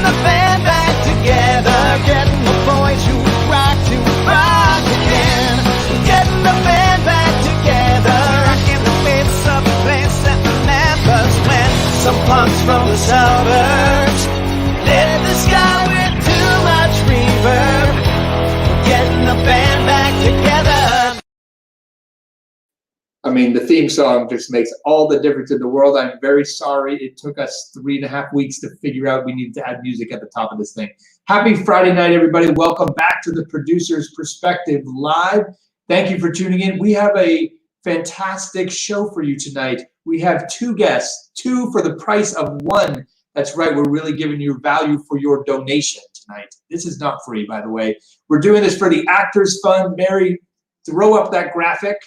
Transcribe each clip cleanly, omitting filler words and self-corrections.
the band back together, getting the boys who rock to rock again. Getting the band back together, rocking the face of a place that remembers when some punks from the suburbs lit the sky with too much reverb. Getting the band back together. I mean, the theme song just makes all the difference in the world. I'm very sorry it took us 3.5 weeks to figure out we needed to add music at the top of this thing. Happy Friday night, everybody. Welcome back to the Producer's Perspective Live. Thank you for tuning in. We have a fantastic show for you tonight. We have 2 guests, 2 for the price of 1. That's right, we're really giving you value for your donation tonight. This is not free, by the way. We're doing this for the Actors Fund. Mary, throw up that graphic.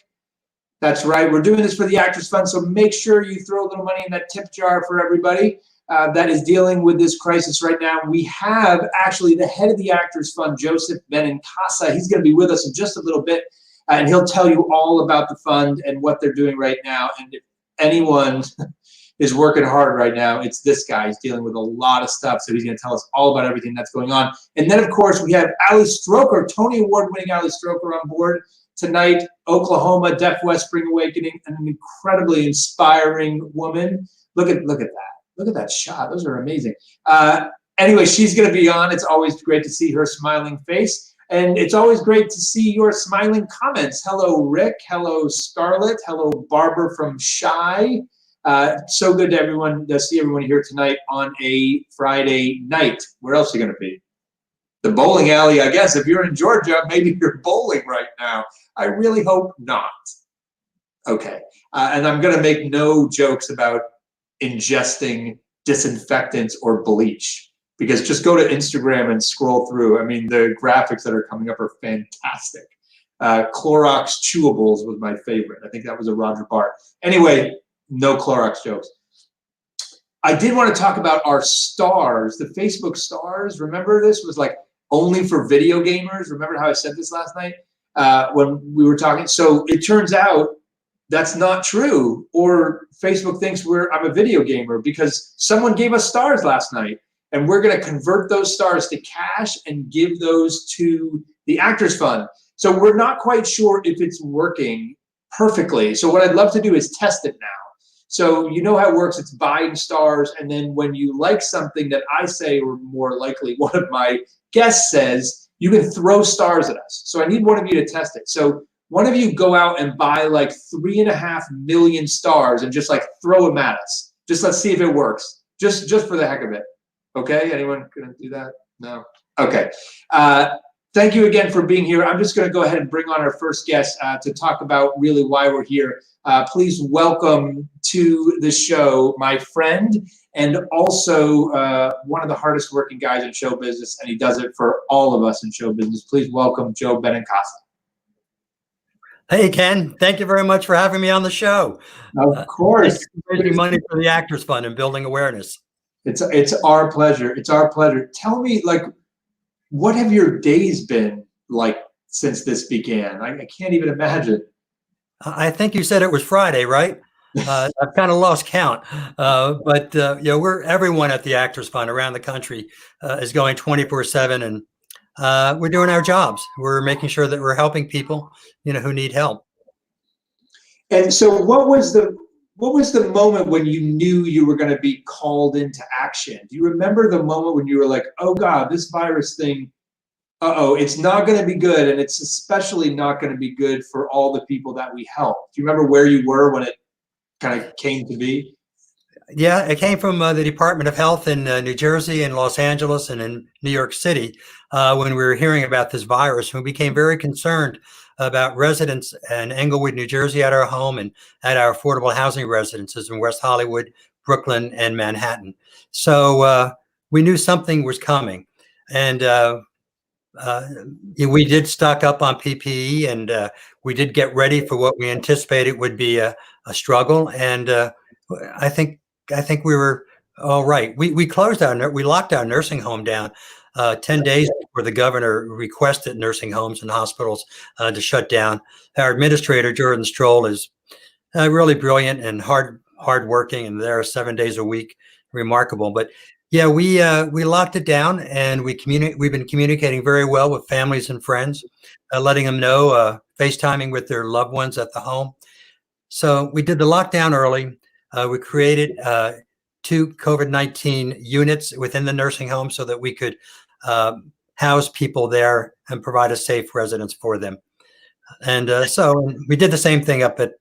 That's right, we're doing this for the Actors Fund, so make sure you throw a little money in that tip jar for everybody that is dealing with this crisis right now. We have actually the head of the Actors Fund, Joseph Benincasa. He's going to be with us in just a little bit, and he'll tell you all about the fund and what they're doing right now. And if anyone is working hard right now, it's this guy. He's dealing with a lot of stuff, so he's going to tell us all about everything that's going on. And then, of course, we have Ali Stroker, Tony Award-winning Ali Stroker on board tonight. Oklahoma, Deaf West Spring Awakening, an incredibly inspiring woman. Look at that. Look at that shot. Those are amazing. Anyway, she's going to be on. It's always great to see her smiling face. And it's always great to see your smiling comments. Hello, Rick. Hello, Scarlett. Hello, Barbara from Shy. So good to see everyone here tonight on a Friday night. Where else are you going to be? The bowling alley, I guess. If you're in Georgia, maybe you're bowling right now. I really hope not. Okay. And I'm going to make no jokes about ingesting disinfectants or bleach, because just go to Instagram and scroll through. I mean, the graphics that are coming up are fantastic. Clorox chewables was my favorite. I think that was a Roger Bart. Anyway, no Clorox jokes. I did want to talk about our stars, the Facebook stars. Remember, this was like only for video gamers. Remember how I said this last night when we were talking? So it turns out that's not true, or Facebook thinks I'm a video gamer, because someone gave us stars last night, and we're going to convert those stars to cash and give those to the Actors Fund. So we're not quite sure if it's working perfectly. So what I'd love to do is test it now. So you know how it works. It's buying stars, and then when you like something that I say, or more likely one of my guests says, you can throw stars at us. So I need one of you to test it. So one of you go out and buy like 3.5 million stars and just like throw them at us. Just let's see if it works. Just for the heck of it. Okay, anyone gonna do that? No? Okay. Thank you again for being here. I'm just gonna go ahead and bring on our first guest to talk about really why we're here. Please welcome to the show my friend, and also one of the hardest working guys in show business, and he does it for all of us in show business. Please welcome Joe Benincasa. Hey, Ken. Thank you very much for having me on the show. Of course. Raising money for the Actors Fund and building awareness. It's our pleasure. It's our pleasure. Tell me, like, what have your days been like since this began? I can't even imagine. I think you said it was Friday, right? I've kind of lost count, but everyone at the Actors Fund around the country is going 24/7, and we're doing our jobs. We're making sure that we're helping people, who need help. And so, what was the moment when you knew you were going to be called into action? Do you remember the moment when you were like, "Oh God, this virus thing, it's not going to be good, and it's especially not going to be good for all the people that we help"? Do you remember where you were when it kind of came to be? Yeah, it came from the Department of Health in New Jersey and Los Angeles and in New York City when we were hearing about this virus. We became very concerned about residents in Englewood, New Jersey at our home, and at our affordable housing residences in West Hollywood, Brooklyn, and Manhattan. So we knew something was coming. And we did stock up on PPE, and we did get ready for what we anticipated would be a struggle. And I think we were all right. We locked our nursing home down 10 days before the governor requested nursing homes and hospitals to shut down. Our administrator, Jordan Stroll, is really brilliant and hardworking, and there 7 days a week. Remarkable. But Yeah, we locked it down, and we've been communicating very well with families and friends, letting them know, FaceTiming with their loved ones at the home. So we did the lockdown early. We created two COVID-19 units within the nursing home so that we could house people there and provide a safe residence for them. And so we did the same thing up at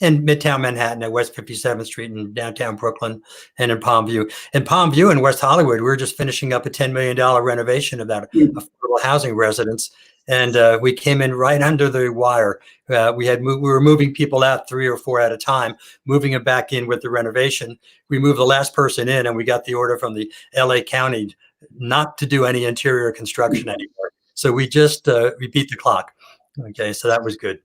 in Midtown Manhattan at West 57th Street in downtown Brooklyn and in Palm View. In Palm View in West Hollywood, we were just finishing up a $10 million renovation of that affordable housing residence. And we came in right under the wire. We were moving people out 3 or 4 at a time, moving them back in with the renovation. We moved the last person in, and we got the order from the LA County not to do any interior construction anymore. So we just we beat the clock. Okay, so that was good.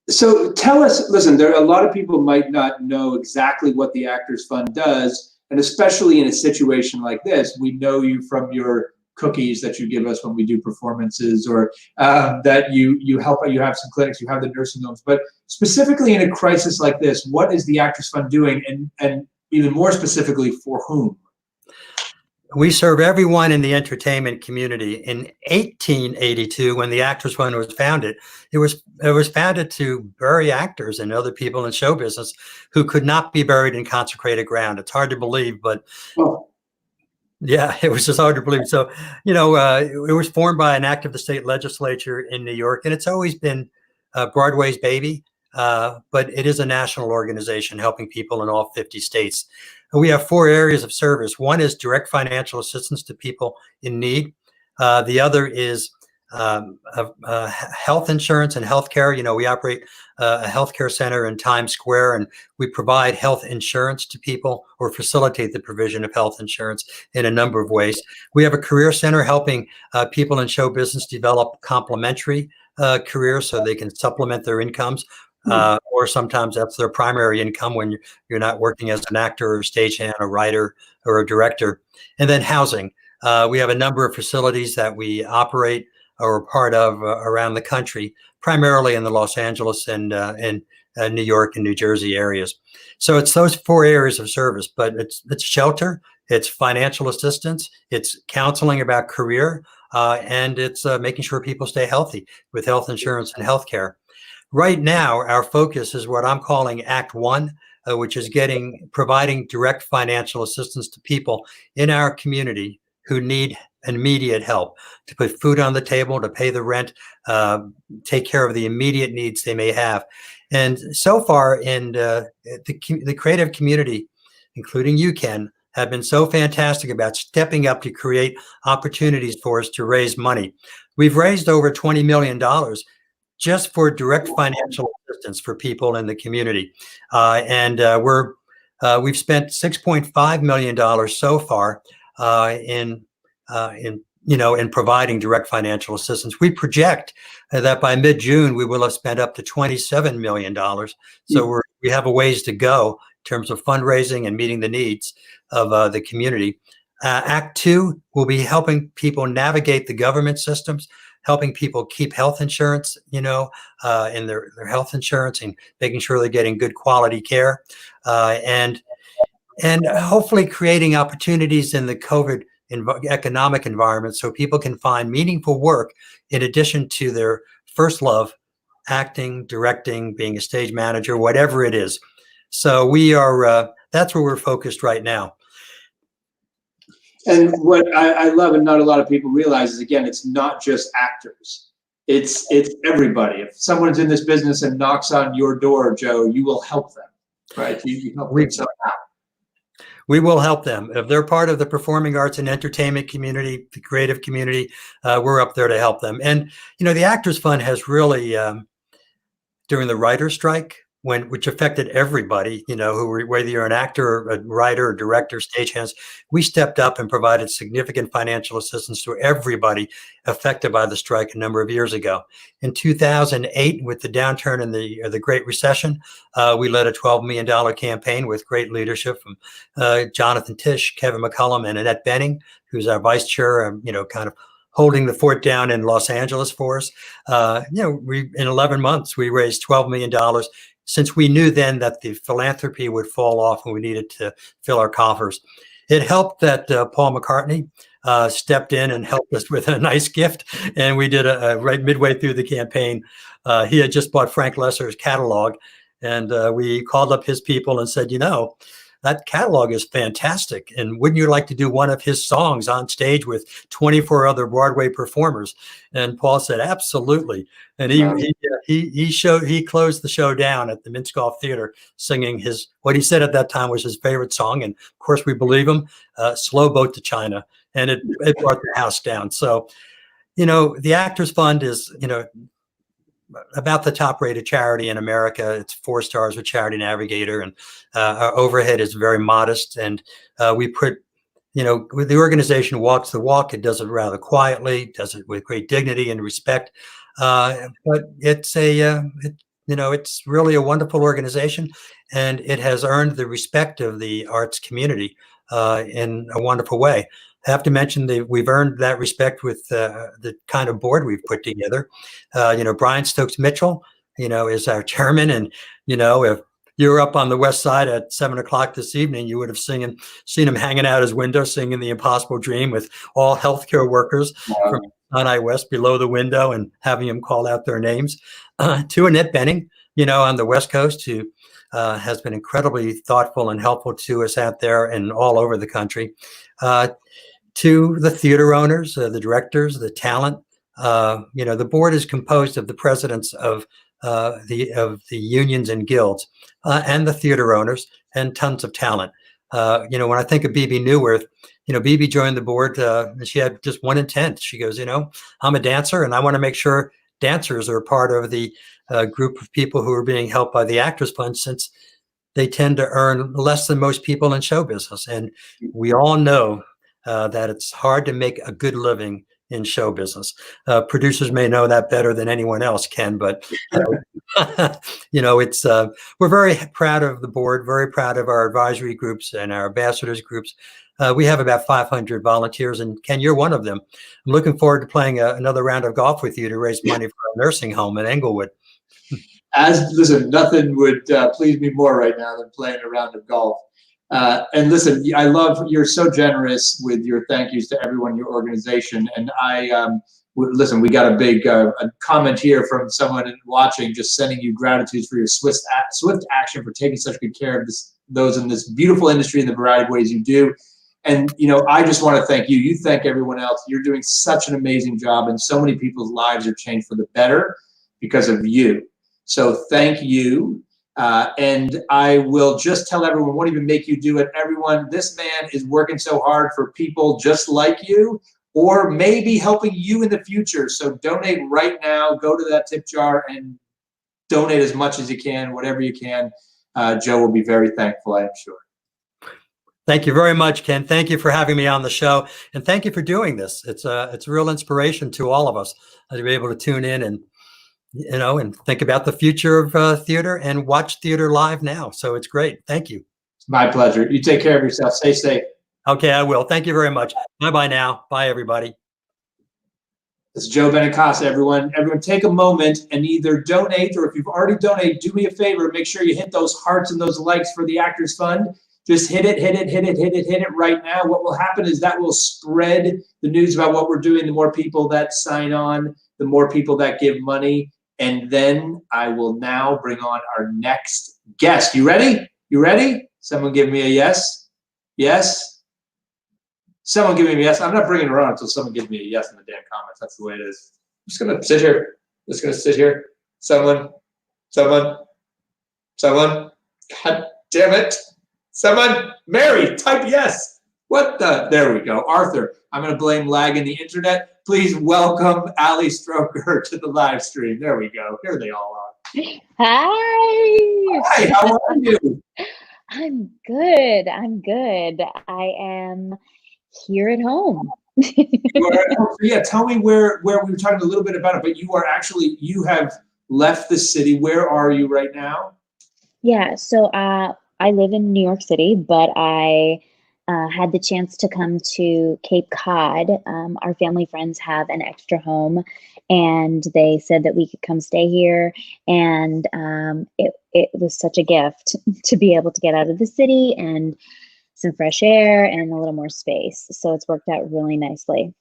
So tell us, listen, there are a lot of people might not know exactly what the Actors Fund does, and especially in a situation like this, we know you from your cookies that you give us when we do performances, or that you help, you have some clinics, you have the nursing homes, but specifically in a crisis like this, what is the Actors Fund doing, and even more specifically, for whom? We serve everyone in the entertainment community. In 1882, when the Actors Fund was founded, it was founded to bury actors and other people in show business who could not be buried in consecrated ground. It's hard to believe, but yeah, it was just hard to believe. So, it was formed by an act of the state legislature in New York, and it's always been Broadway's baby, but it is a national organization helping people in all 50 states. We have 4 areas of service. One is direct financial assistance to people in need. The other is health insurance and healthcare. We operate a healthcare center in Times Square, and we provide health insurance to people or facilitate the provision of health insurance in a number of ways. We have a career center helping people in show business develop complementary careers so they can supplement their incomes. Or sometimes that's their primary income when you're not working as an actor or a stagehand, a writer, or a director. And then housing. We have a number of facilities that we operate or are part of around the country, primarily in the Los Angeles and New York and New Jersey areas. So it's those 4 areas of service, but it's shelter, it's financial assistance, it's counseling about career, and it's making sure people stay healthy with health insurance and healthcare. Right now, our focus is what I'm calling Act One, which is providing direct financial assistance to people in our community who need immediate help to put food on the table, to pay the rent, take care of the immediate needs they may have. And so far, in the creative community, including you, Ken, have been so fantastic about stepping up to create opportunities for us to raise money. We've raised over $20 million just for direct financial assistance for people in the community. We've spent $6.5 million so far in providing direct financial assistance. We project that by mid-June, we will have spent up to $27 million. So we have a ways to go in terms of fundraising and meeting the needs of the community. Act Two will be helping people navigate the government systems, helping people keep health insurance, in their health insurance, and making sure they're getting good quality care, and hopefully creating opportunities in the COVID economic environment so people can find meaningful work in addition to their first love, acting, directing, being a stage manager, whatever it is. So we are, that's where we're focused right now. And what I love, and not a lot of people realize, is again, it's not just actors. It's everybody. If someone's in this business and knocks on your door, Joe, you will help them, right? You help them somehow. We will help them. If they're part of the performing arts and entertainment community, the creative community, we're up there to help them. And, the Actors Fund has really, during the writer's strike, which affected everybody, whether you're an actor, a writer, a director, stagehands, we stepped up and provided significant financial assistance to everybody affected by the strike a number of years ago. In 2008, with the downturn in the Great Recession, we led a $12 million campaign with great leadership from Jonathan Tisch, Kevin McCullum, and Annette Benning, who's our vice chair, kind of holding the fort down in Los Angeles for us. In 11 months, we raised $12 million, since we knew then that the philanthropy would fall off and we needed to fill our coffers. it helped that Paul McCartney stepped in and helped us with a nice gift. And we did right midway through the campaign. He had just bought Frank Lesser's catalog. And we called up his people and said, that catalog is fantastic. And wouldn't you like to do one of his songs on stage with 24 other Broadway performers? And Paul said, absolutely. And he closed the show down at the Mintz Golf Theater singing what he said at that time was his favorite song. And of course, we believe him, Slow Boat to China. And it brought the house down. So, the Actors Fund is, about the top rated charity in America. It's 4 stars with Charity Navigator, and our overhead is very modest. And we put, the organization walks the walk. It does it rather quietly, does it with great dignity and respect. But it's it's really a wonderful organization, and it has earned the respect of the arts community in a wonderful way. I have to mention that we've earned that respect with the kind of board we've put together. Brian Stokes Mitchell, is our chairman. And, if you were up on the West Side at 7:00 this evening, you would have seen him hanging out his window, singing The Impossible Dream with all healthcare workers from Sinai West below the window and having them call out their names. To Annette Benning, on the West Coast, who has been incredibly thoughtful and helpful to us out there and all over the country. To the theater owners, the directors, the talent. The board is composed of the presidents of the unions and guilds and the theater owners and tons of talent. When I think of BB Newworth, BB joined the board and she had just one intent. She goes, I'm a dancer and I want to make sure dancers are part of the group of people who are being helped by the Actors Fund, since they tend to earn less than most people in show business. And we all know that it's hard to make a good living in show business. Producers may know that better than anyone else can, but it's we're very proud of the board, very proud of our advisory groups and our ambassadors groups. We have about 500 volunteers, and Ken, you're one of them. I'm looking forward to playing another round of golf with you to raise money for a nursing home in Englewood. Listen, nothing would please me more right now than playing a round of golf. And listen, I love, you're so generous with your thank yous to everyone in your organization. And listen, we got a big a comment here from someone watching, just sending you gratitude for your swift action for taking such good care of those in this beautiful industry in the variety of ways you do. And, I just want to thank you. You thank everyone else. You're doing such an amazing job, and so many people's lives are changed for the better because of you. So thank you. And I will just tell everyone, won't even make you do it. Everyone, this man is working so hard for people just like you, or maybe helping you in the future. So donate right now. Go to that tip jar and donate as much as you can, whatever you can. Joe will be very thankful, I am sure. Thank you very much, Ken. Thank you for having me on the show, and thank you for doing this. It's a real inspiration to all of us to be able to tune in and and think about the future of theater and watch theater live now. So it's great. Thank you. It's my pleasure. You take care of yourself. Stay safe. Okay, I will. Thank you very much. Bye-bye now. Bye, everybody. This is Joe Benincasa, everyone. Everyone take a moment and either donate, or if you've already donated, do me a favor. Make sure you hit those hearts and those likes for the Actors Fund. Just hit it right now. What will happen is that will spread the news about what we're doing. The more people that sign on, the more people that give money. And then I will now bring on our next guest. You ready? You ready? Someone give me a yes. Yes. Someone give me a yes. I'm not bringing her on until someone gives me a yes in the damn comments. That's the way it is. I'm just going to sit here. I'm just going to sit here. Someone. God damn it. Someone. Mary, type yes. What the? There we go. Arthur, I'm going to blame lag in the internet. Please welcome Ali Stroker to the live stream. There we go. Here they all are. Hi. Hi, how are you? I'm good. I am here at home. Yeah, tell me where we were talking a little bit about it, but you have left the city. Where are you right now? Yeah, so I live in New York City, but I had the chance to come to Cape Cod. Our family friends have an extra home, and they said that we could come stay here. And it was such a gift to be able to get out of the city and some fresh air and a little more space. So it's worked out really nicely.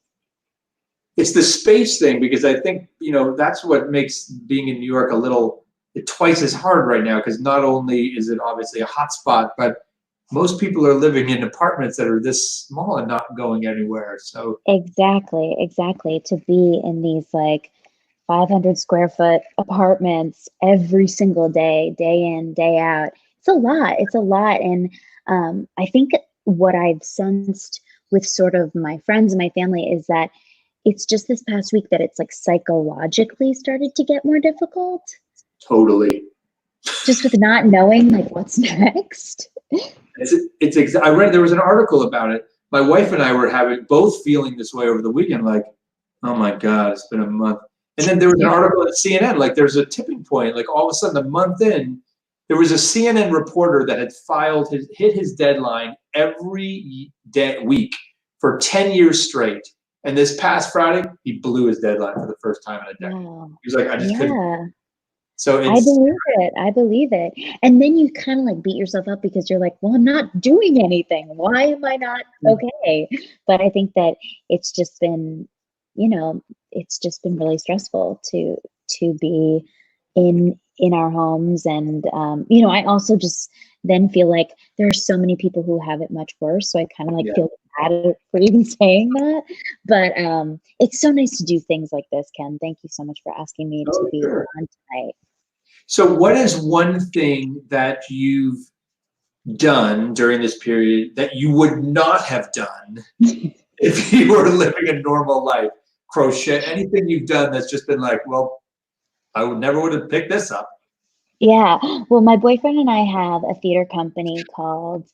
It's the space thing, because I think, that's what makes being in New York a little twice as hard right now, because not only is it obviously a hot spot, but most people are living in apartments that are this small and not going anywhere. So Exactly. To be in these like 500 square foot apartments every single day, day in, day out, it's a lot. And I think what I've sensed with sort of my friends and my family is that it's just this past week that it's like psychologically started to get more difficult. totally. Just with not knowing like what's next. I read, there was an article about it. My wife and I were both feeling this way over the weekend, like, oh my God, it's been a month. And then there was an article at CNN, like there's a tipping point, like all of a sudden a month in, there was a CNN reporter that had hit his deadline every week for 10 years straight. And this past Friday, he blew his deadline for the first time in a decade. Wow. He was like, I just couldn't. So I believe it. And then you kind of like beat yourself up because you're like, well, I'm not doing anything. Why am I not okay? But I think that it's just been, it's just been really stressful to be in our homes. And I also just then feel like there are so many people who have it much worse. So I kind of like feel bad for even saying that. But it's so nice to do things like this, Ken. Thank you so much for asking me to be on tonight. So what is one thing that you've done during this period that you would not have done if you were living a normal life? Crochet, anything you've done that's just been like, well, I would have picked this up. Yeah. Well, my boyfriend and I have a theater company called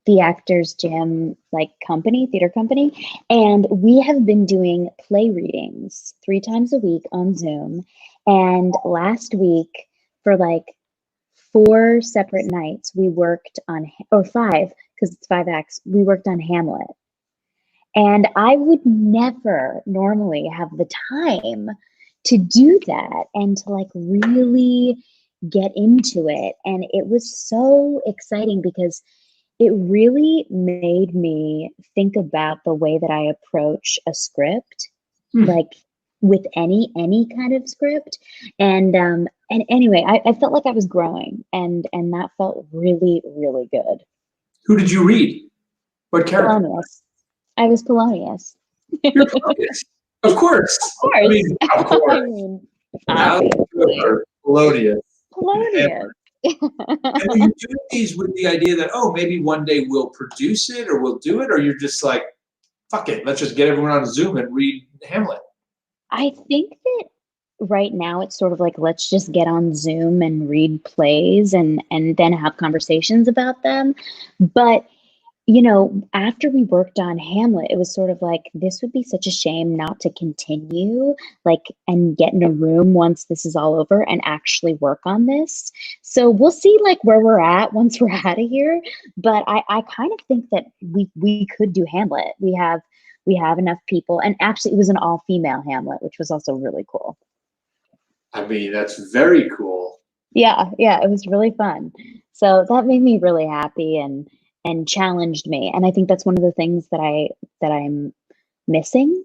the Actors Gym theater company. And we have been doing play readings 3 times a week on Zoom. And last week for like 4 separate nights, we worked on, or 5, because it's 5 acts, we worked on Hamlet. And I would never normally have the time to do that and to like really get into it. And it was so exciting because it really made me think about the way that I approach a script, like with any kind of script. And anyway, I felt like I was growing, and that felt really, really good. Who did you read? What character? Polonius. I was Polonius. You're Polonius. Of course. I mean, of course. Polonius. Polonius. And are you doing these with the idea that, oh, maybe one day we'll produce it or we'll do it, or you're just like, fuck it, let's just get everyone on Zoom and read Hamlet? I think that right now it's sort of like, let's just get on Zoom and read plays and then have conversations about them. But after we worked on Hamlet, it was sort of like, this would be such a shame not to continue, and get in a room once this is all over and actually work on this. So we'll see where we're at once we're out of here. But I kind of think that we could do Hamlet. We have enough people, and actually it was an all-female Hamlet, which was also really cool. I mean, that's very cool. Yeah, it was really fun. So that made me really happy and challenged me. And I think that's one of the things that I'm missing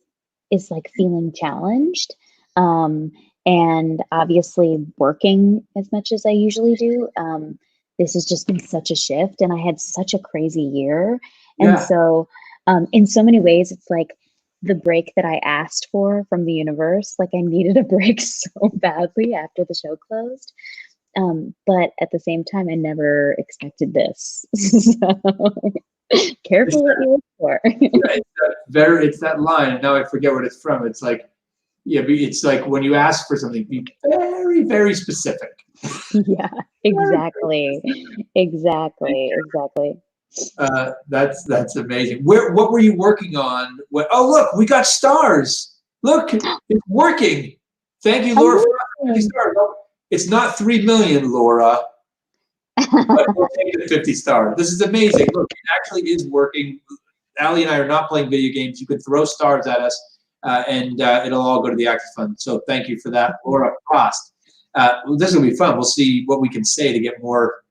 is feeling challenged. And obviously working as much as I usually do. This has just been such a shift, and I had such a crazy year. And so in so many ways, it's like the break that I asked for from the universe. I needed a break so badly after the show closed. But at the same time, I never expected this. So careful what you look for. It's that line. Now I forget what it's from. It's like, it's like when you ask for something, be very, very specific. Yeah, exactly. That's amazing. What were you working on? Oh, look, we got stars. Look, it's working. Thank you, Laura, for 50 stars. It's not 3 million, Laura, but we'll take it 50 stars. This is amazing. Look, it actually is working. Allie and I are not playing video games. You can throw stars at us, and it'll all go to the Actors Fund. So thank you for that, Laura Frost. This is going to be fun. We'll see what we can say to get more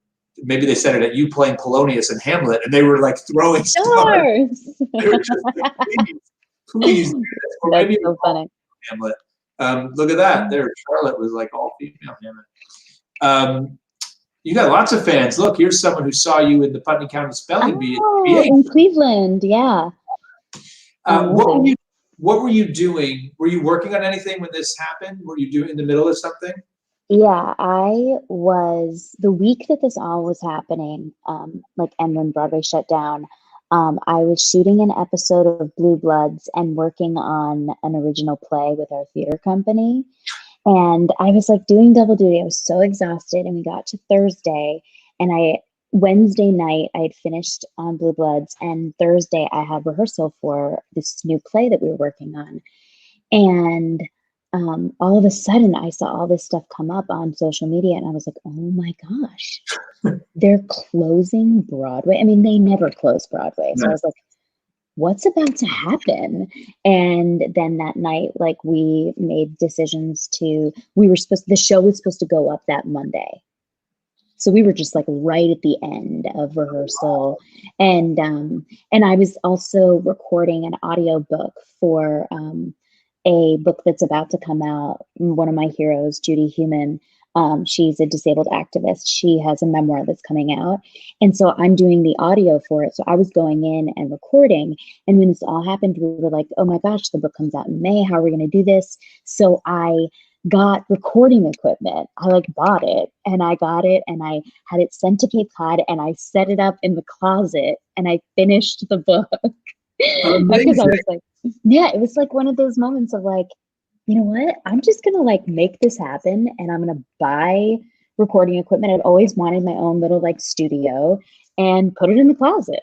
maybe they said it at you playing Polonius and Hamlet, and they were like throwing stars. They were just like, please do this. Or That's maybe so funny. Hamlet. Look at that. There, Charlotte was like all female Hamlet. You got lots of fans. Look, here's someone who saw you in the Putney County Spelling Bee. In Cleveland, yeah. What were you doing? Were you working on anything when this happened? Were you doing in the middle of something? Yeah, I was the week that this all was happening, like, and when Broadway shut down, I was shooting an episode of Blue Bloods and working on an original play with our theater company. And I was like doing double duty. I was so exhausted. And we got to Thursday, and Wednesday night, I had finished on Blue Bloods, and Thursday I had rehearsal for this new play that we were working on. And all of a sudden I saw all this stuff come up on social media, and I was like, oh my gosh, they're closing Broadway. I mean, they never close Broadway. So I was like, what's about to happen? And then that night, like, we made decisions the show was supposed to go up that Monday. So we were just like right at the end of rehearsal. And I was also recording an audio book for a book that's about to come out. One of my heroes, Judy Human, she's a disabled activist. She has a memoir that's coming out. And so I'm doing the audio for it. So I was going in and recording. And when this all happened, we were like, oh my gosh, the book comes out in May. How are we going to do this? So I got recording equipment. I like bought it, and I got it, and I had it sent to Cape Cod, and I set it up in the closet, and I finished the book. Because I was like, yeah, it was like one of those moments of like, you know what? I'm just going to like make this happen, and I'm going to buy recording equipment. I'd always wanted my own little like studio, and put it in the closet.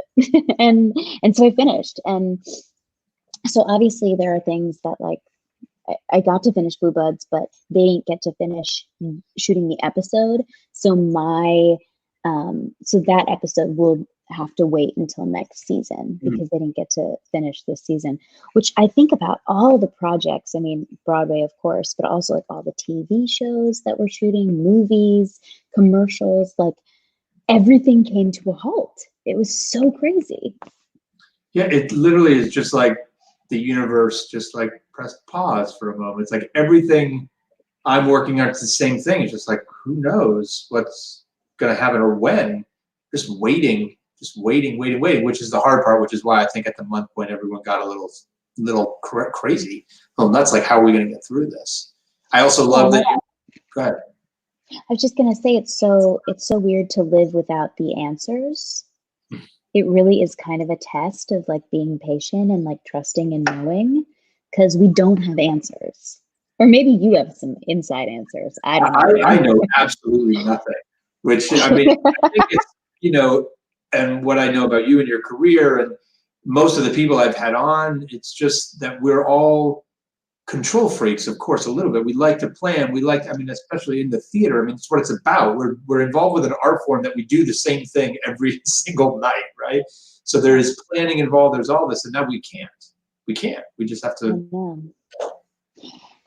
and so I finished. And so obviously there are things that like, I got to finish Blue Bloods, but they didn't get to finish shooting the episode. So so that episode will have to wait until next season, because they didn't get to finish this season, which I think about all the projects. I mean, Broadway, of course, but also like all the TV shows that we're shooting, movies, commercials, like everything came to a halt. It was so crazy. Yeah, it literally is just like the universe just like pressed pause for a moment. It's like everything I'm working on is the same thing. It's just like, who knows what's going to happen or when. Just waiting, which is the hard part, which is why I think at the month point everyone got a little crazy. Well, that's like, how are we going to get through this? I also love that. Go ahead. I was just going to say, it's so weird to live without the answers. It really is kind of a test of like being patient and like trusting and knowing, because we don't have answers. Or maybe you have some inside answers. I don't know. I know absolutely nothing, which, I mean, I think it's, you know, and what I know about you and your career and most of the people I've had on, it's just that we're all control freaks, of course, a little bit. We like to plan. I mean, especially in the theater, I mean, it's what it's about. We're involved with an art form that we do the same thing every single night, right? So there is planning involved. There's all this, and now we can't. We just have to.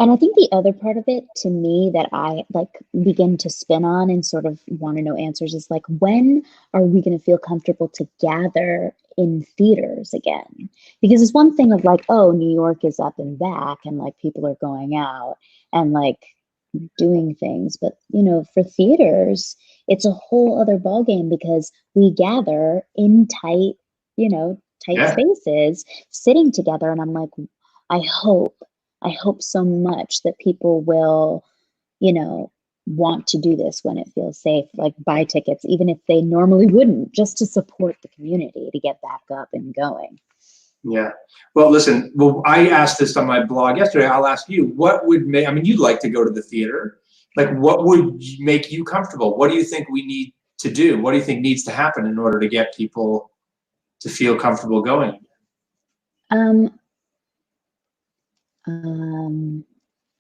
And I think the other part of it, to me, that I like begin to spin on and sort of want to know answers is like, when are we going to feel comfortable to gather in theaters again? Because it's one thing of like, oh, New York is up and back, and like people are going out and like doing things. But, you know, for theaters, it's a whole other ballgame, because we gather in tight spaces, sitting together. And I'm like, I hope so much that people will, you know, want to do this when it feels safe, like buy tickets, even if they normally wouldn't, just to support the community to get back up and going. Yeah. Well, listen, I asked this on my blog yesterday. I'll ask you, what would make, I mean, you'd like to go to the theater. Like, what would make you comfortable? What do you think we need to do? What do you think needs to happen in order to get people to feel comfortable going?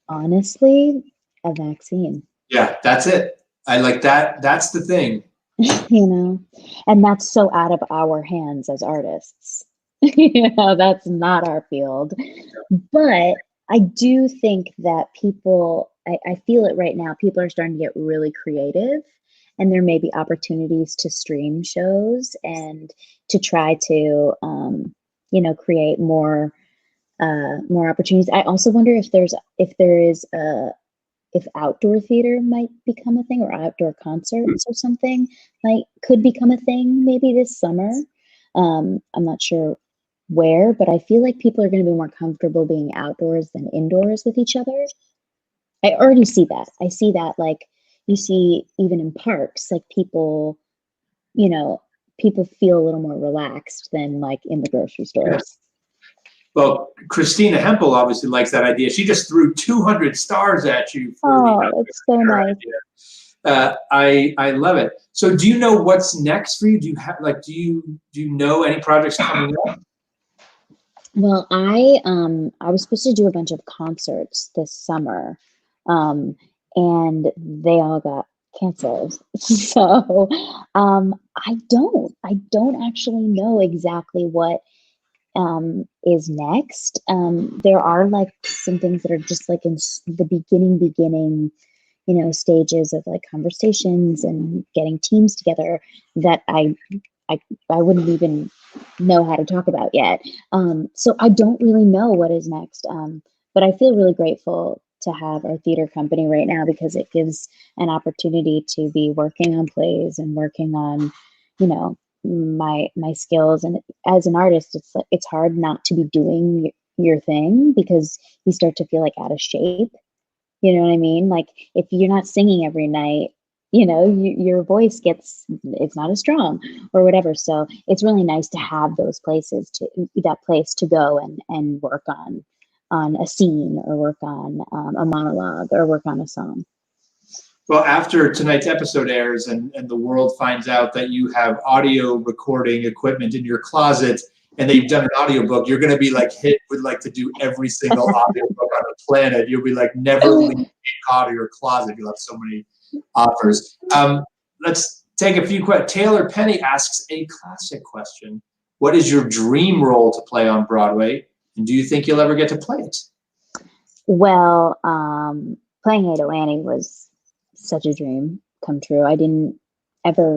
Honestly, a vaccine. Yeah, that's it. I like that. That's the thing. You know, and that's so out of our hands as artists. You know, that's not our field. But I do think that people, I feel it right now, people are starting to get really creative, and there may be opportunities to stream shows and to try to, create more opportunities. I also wonder if outdoor theater might become a thing, or outdoor concerts or something could become a thing maybe this summer. I'm not sure where, but I feel like people are going to be more comfortable being outdoors than indoors with each other. I already see that. I see that, like, you see even in parks, like you know, people feel a little more relaxed than like in the grocery stores. Well, Christina Hempel obviously likes that idea. She just threw 200 stars at you for Oh, that's so nice. idea. I love it. So, do you know what's next for you? Do you have do you know any projects coming up? Well, I was supposed to do a bunch of concerts this summer, um, and they all got canceled. So I don't actually know exactly what is next. There are like some things that are just like in the beginning, stages of like conversations and getting teams together that I, I wouldn't even know how to talk about yet. So I don't really know what is next. But I feel really grateful to have our theater company right now because it gives an opportunity to be working on plays and working on, my skills. And as an artist, it's hard not to be doing your thing because you start to feel like out of shape. You know what I mean? Like if you're not singing every night, your voice it's not as strong or whatever. So it's really nice to have that place to go and work on a scene or work on a monologue or work on a song. Well, after tonight's episode airs and the world finds out that you have audio recording equipment in your closet and they've done an audiobook, you're going to be like hit with like to do every single audiobook on the planet. You'll be like, never leave Cape Cod or your closet. You'll have so many offers. Let's take a few questions. Taylor Penny asks a classic question. What is your dream role to play on Broadway? And do you think you'll ever get to play it? Well, playing Ado Annie was such a dream come true. I didn't ever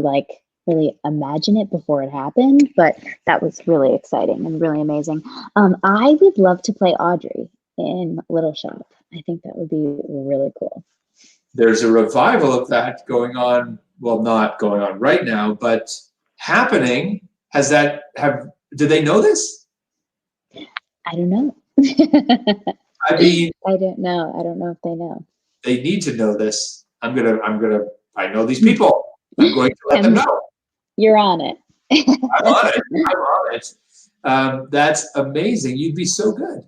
really imagine it before it happened, but that was really exciting and really amazing. I would love to play Audrey in Little Shop. I think that would be really cool. There's a revival of that going on. Well, not going on right now, but happening. Do they know this? I don't know. I mean, I don't know. I don't know if they know. They need to know this. I know these people. I'm going to let them know. You're on it. I'm on it. That's amazing. You'd be so good.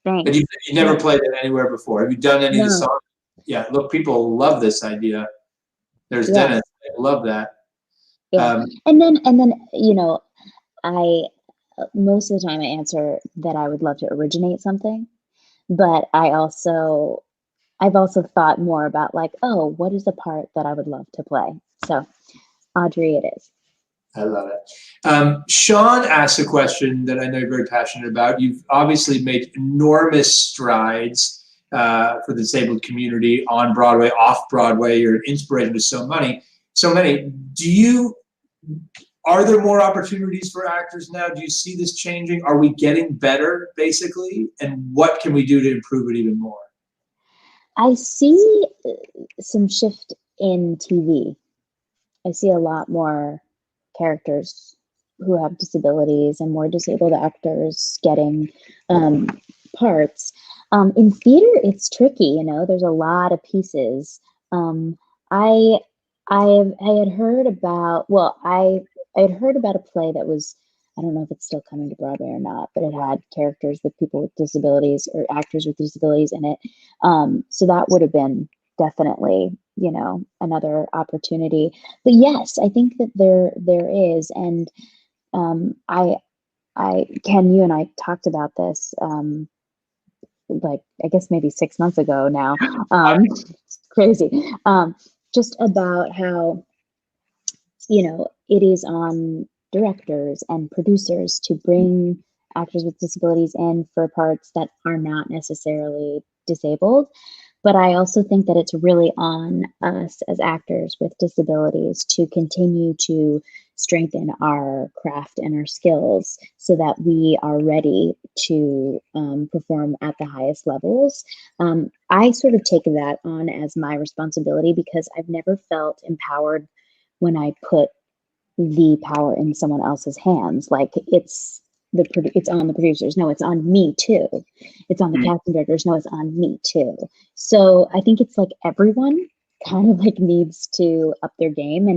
Thanks. And you never played it anywhere before. Have you done any of the songs? Yeah, look, people love this idea. There's Dennis. I love that. Yeah. And then, I most of the time I answer that I would love to originate something, but I've also thought more about like, oh, what is the part that I would love to play? So Audrey it is. I love it. Sean asked a question that I know you're very passionate about. You've obviously made enormous strides for the disabled community on Broadway, off Broadway. You're an inspiration to so many. Are there more opportunities for actors now? Do you see this changing? Are we getting better, basically? And what can we do to improve it even more? I see some shift in TV. I see a lot more characters who have disabilities and more disabled actors getting parts. In theater, it's tricky. There's a lot of pieces. I had heard about. I had heard about a play that was. I don't know if it's still coming to Broadway or not, but it had characters with people with disabilities or actors with disabilities in it. So that would have been definitely, another opportunity. But yes, I think that there is. And Ken, you and I talked about this, I guess maybe 6 months ago now. It's crazy. Just about how, it is on directors and producers to bring actors with disabilities in for parts that are not necessarily disabled. But I also think that it's really on us as actors with disabilities to continue to strengthen our craft and our skills so that we are ready to perform at the highest levels. I sort of take that on as my responsibility because I've never felt empowered when I put the power in someone else's hands. Like it's on the producers. No, it's on me too. It's on the casting directors. No, it's on me too. So I think it's like everyone kind of like needs to up their game,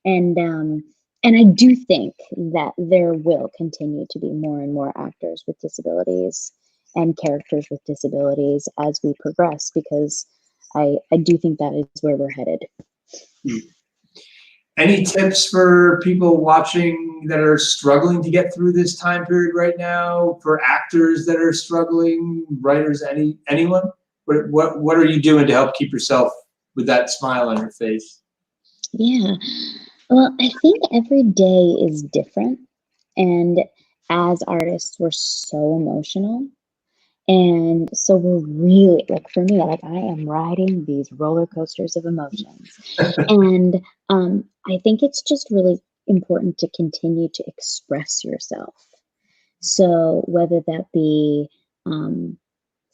and I do think that there will continue to be more and more actors with disabilities and characters with disabilities as we progress, because I do think that is where we're headed. Any tips for people watching that are struggling to get through this time period right now? For actors that are struggling, writers, anyone? What are you doing to help keep yourself with that smile on your face? Yeah. Well, I think every day is different. And as artists, we're so emotional. And so we're really, like for me, like I am riding these roller coasters of emotions. And I think it's just really important to continue to express yourself. So whether that be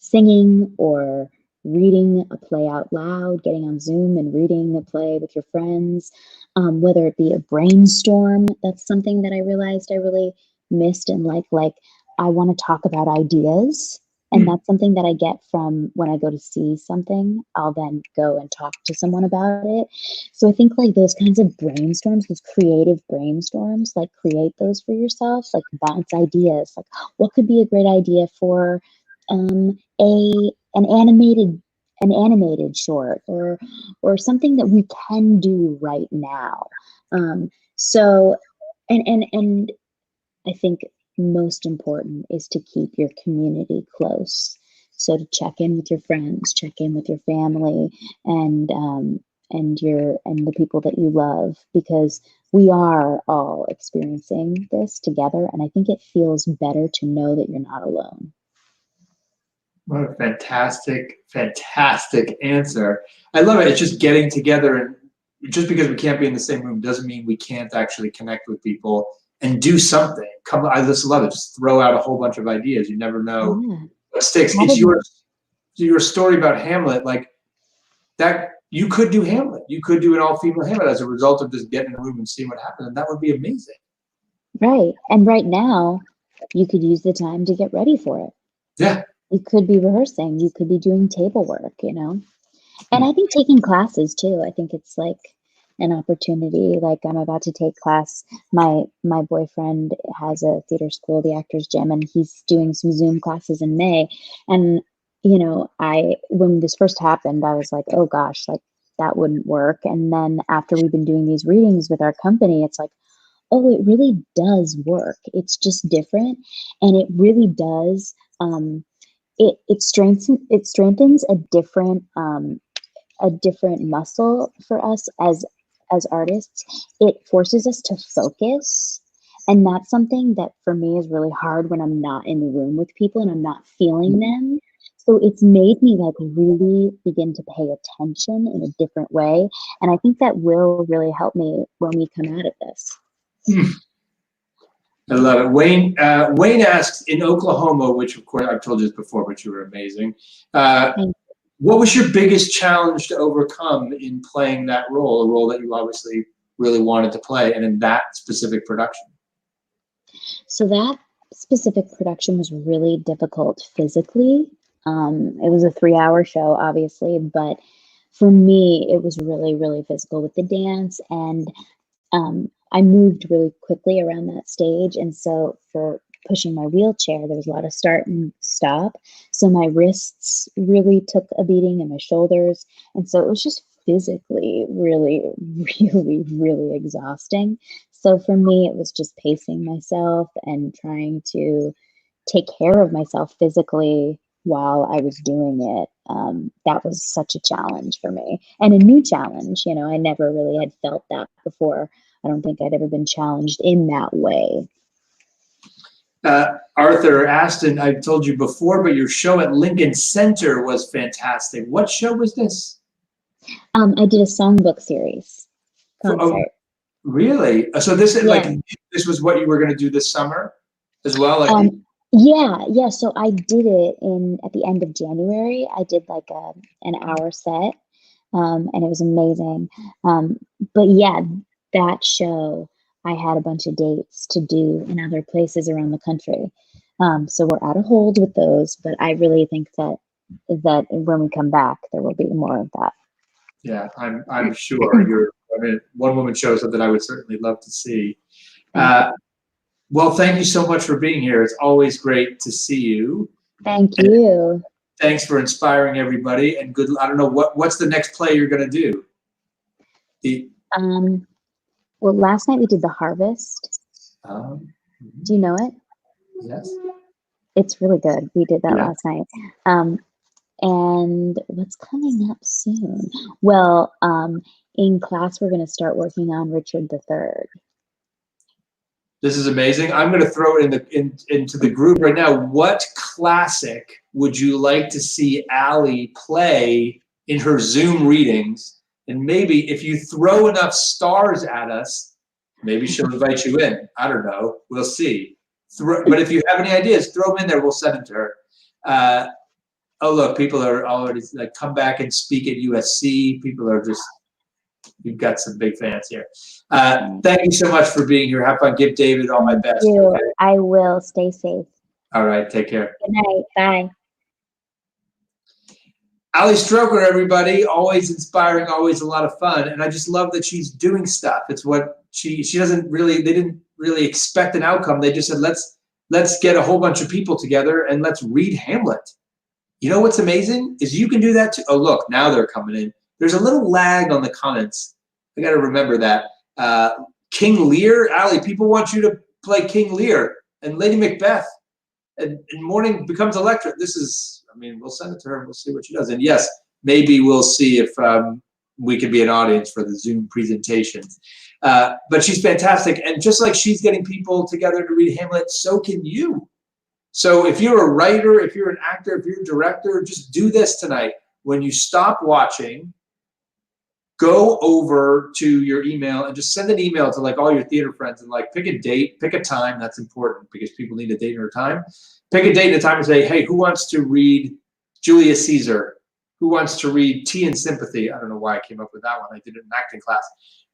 singing or reading a play out loud, getting on Zoom and reading a play with your friends, whether it be a brainstorm, that's something that I realized I really missed. And like I want to talk about ideas. And that's something that I get from when I go to see something. I'll then go and talk to someone about it. So I think like those kinds of brainstorms, those creative brainstorms, like create those for yourself, like bounce ideas, like what could be a great idea for a an animated short or something that we can do right now. So and I think most important is to keep your community close. So to check in with your friends, check in with your family, and the people that you love, because we are all experiencing this together, and I think it feels better to know that you're not alone. What a fantastic, fantastic answer. I love it. It's just getting together, and just because we can't be in the same room doesn't mean we can't actually connect with people and do something. I just love it. Just throw out a whole bunch of ideas. You never know what sticks. It's your story about Hamlet, like that. You could do Hamlet. You could do an all-female Hamlet as a result of just getting in a room and seeing what happens, and that would be amazing. Right. And right now, you could use the time to get ready for it. Yeah. You could be rehearsing. You could be doing table work, And I think taking classes too. I think it's like an opportunity. Like I'm about to take class. My boyfriend has a theater school, the Actors Gym, and he's doing some Zoom classes in May. And when this first happened, I was like, oh gosh, like that wouldn't work. And then after we've been doing these readings with our company, it's like, oh, it really does work. It's just different, and it really does. It strengthens a different muscle for us as artists. It forces us to focus, and that's something that for me is really hard when I'm not in the room with people and I'm not feeling them. So it's made me like really begin to pay attention in a different way, and I think that will really help me when we come out of this. I love it. Wayne asks, in Oklahoma, which of course I've told you this before, but you were amazing. What was your biggest challenge to overcome in playing that role, a role that you obviously really wanted to play, and in that specific production? So that specific production was really difficult physically. It was a 3-hour show, obviously, but for me, it was really, really physical with the dance, and I moved really quickly around that stage. And so for pushing my wheelchair, there was a lot of start and stop. So my wrists really took a beating, and my shoulders. And so it was just physically really, really, really exhausting. So for me, it was just pacing myself and trying to take care of myself physically while I was doing it. That was such a challenge for me, and a new challenge. I never really had felt that before. I don't think I'd ever been challenged in that way. Arthur Aston, I've told you before, but your show at Lincoln Center was fantastic. What show was this? I did a songbook series concert. Really? So this is Yeah. this was what you were going to do this summer as well? Yeah. So I did it at the end of January. I did like an hour set, and it was amazing. But yeah, that show, I had a bunch of dates to do in other places around the country. So we're out of hold with those, but I really think that when we come back, there will be more of that. Yeah, I'm sure. One woman show is something I would certainly love to see. Well, thank you so much for being here. It's always great to see you. Thank you. Thanks for inspiring everybody, and good. I don't know what's the next play you're going to do. Well, last night we did The Harvest. Do you know it? Yes. It's really good. We did that last night. And what's coming up soon? Well, in class, we're going to start working on Richard III. This is amazing. I'm going to throw it into the group right now. What classic would you like to see Allie play in her Zoom readings? And maybe if you throw enough stars at us, maybe she'll invite you in. I don't know. We'll see. But if you have any ideas, throw them in there. We'll send them to her. Oh, look, people are already like, come back and speak at USC. People are just, you've got some big fans here. Thank you so much for being here. Have fun. Give David all my best. Thank you. Okay? I will. Stay safe. All right. Take care. Good night. Bye. Allie Stroker, everybody, always inspiring, always a lot of fun. And I just love that she's doing stuff. It's what she doesn't really, they didn't really expect an outcome. They just said, let's get a whole bunch of people together and let's read Hamlet. You know what's amazing is you can do that too. Oh, look, now they're coming in. There's a little lag on the comments. I got to remember that. King Lear, Allie, people want you to play King Lear and Lady Macbeth. And Morning Becomes Electric. This is, I mean, we'll send it to her and we'll see what she does. And yes, maybe we'll see if we could be an audience for the Zoom presentations. But she's fantastic. And just like she's getting people together to read Hamlet, so can you. So if you're a writer, if you're an actor, if you're a director, just do this tonight. When you stop watching, go over to your email and just send an email to like all your theater friends and like pick a date, pick a time. That's important because people need a date or a time. Pick a date and a time and say, hey, who wants to read Julius Caesar? Who wants to read Tea and Sympathy? I don't know why I came up with that one. I did it in acting class.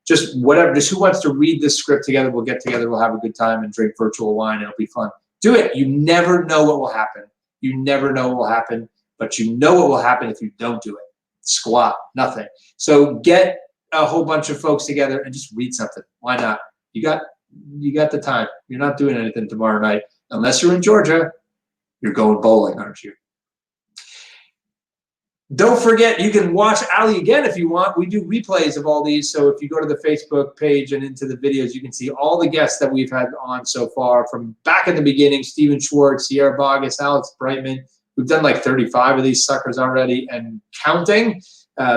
Just whatever, just who wants to read this script together? We'll get together, we'll have a good time and drink virtual wine. It'll be fun. Do it. You never know what will happen. You never know what will happen, but you know what will happen if you don't do it. Squat, nothing. So get a whole bunch of folks together and just read something. Why not? You got the time. You're not doing anything tomorrow night. Unless you're in Georgia, you're going bowling, aren't you? Don't forget, you can watch Allie again if you want. We do replays of all these. So if you go to the Facebook page and into the videos, you can see all the guests that we've had on so far from back in the beginning, Stephen Schwartz, Sierra Boggess, Alex Brightman. We've done like 35 of these suckers already and counting.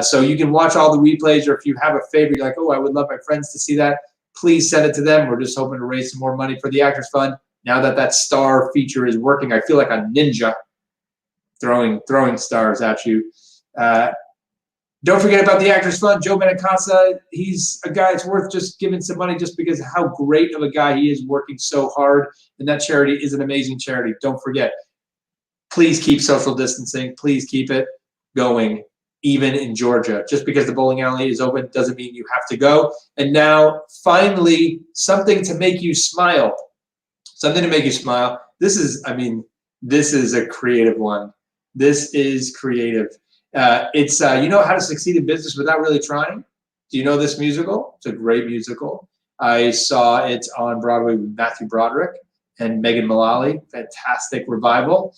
So you can watch all the replays, or if you have a favorite, you're like, oh, I would love my friends to see that, please send it to them. We're just hoping to raise some more money for the Actors Fund. Now that star feature is working, I feel like a ninja throwing stars at you. Don't forget about the Actors Fund. Joe Benincasa, he's a guy it's worth just giving some money just because of how great of a guy he is, working so hard. And that charity is an amazing charity. Don't forget. Please keep social distancing. Please keep it going, even in Georgia. Just because the bowling alley is open doesn't mean you have to go. And now, finally, something to make you smile. Something to make you smile. This is a creative one. This is creative. It's you know How to Succeed in Business Without Really Trying? Do you know this musical? It's a great musical. I saw it on Broadway with Matthew Broderick and Megan Mullally. Fantastic revival.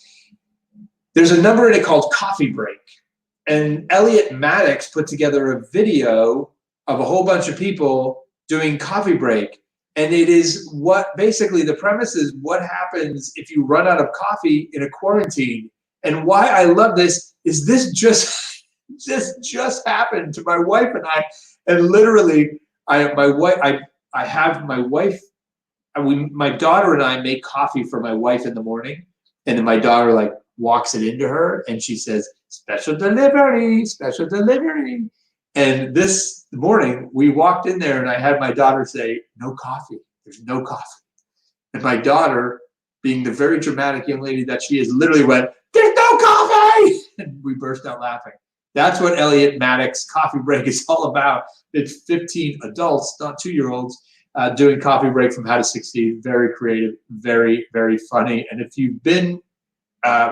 There's a number in it called Coffee Break. And Elliot Maddox put together a video of a whole bunch of people doing coffee break. And it is what basically the premise is what happens if you run out of coffee in a quarantine. And why I love this is this just happened to my wife and I. And literally, I have my wife my daughter and I make coffee for my wife in the morning, and then my daughter like walks it into her, and she says, "Special delivery, special delivery." And this morning we walked in there, and I had my daughter say, "No coffee. There's no coffee." And my daughter, being the very dramatic young lady that she is, literally went, "There's no coffee!" And we burst out laughing. That's what Elliot Maddox Coffee Break is all about. It's 15 adults, not 2-year-olds, doing Coffee Break from How to Succeed. Very creative, very, very funny. And if you've been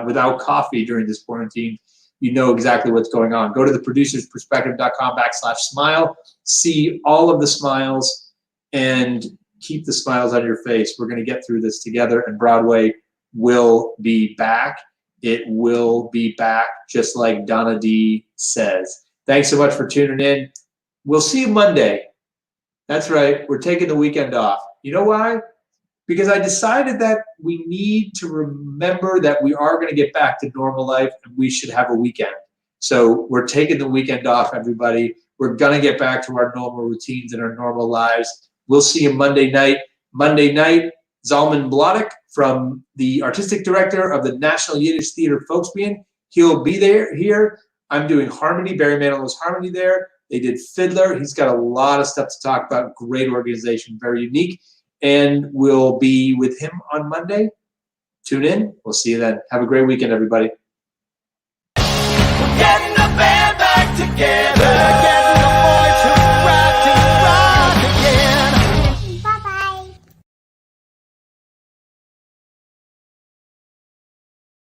without coffee during this quarantine, you know exactly what's going on. Go to theproducersperspective.com/smile, see all of the smiles, and keep the smiles on your face. We're going to get through this together, and Broadway will be back. It will be back, just like Donna D says. Thanks so much for tuning in. We'll see you Monday. That's right. We're taking the weekend off. You know why? Because I decided that we need to remember that we are going to get back to normal life, and we should have a weekend. So we're taking the weekend off, everybody. We're going to get back to our normal routines and our normal lives. We'll see you Monday night. Monday night, Zalman Blodek, from the artistic director of the National Yiddish Theater Folksbiene. He'll be here. I'm doing harmony. Barry Manilow's harmony there. They did Fiddler. He's got a lot of stuff to talk about. Great organization, very unique. And we'll be with him on Monday. Tune in. We'll see you then. Have a great weekend, everybody. Getting the band back together, getting the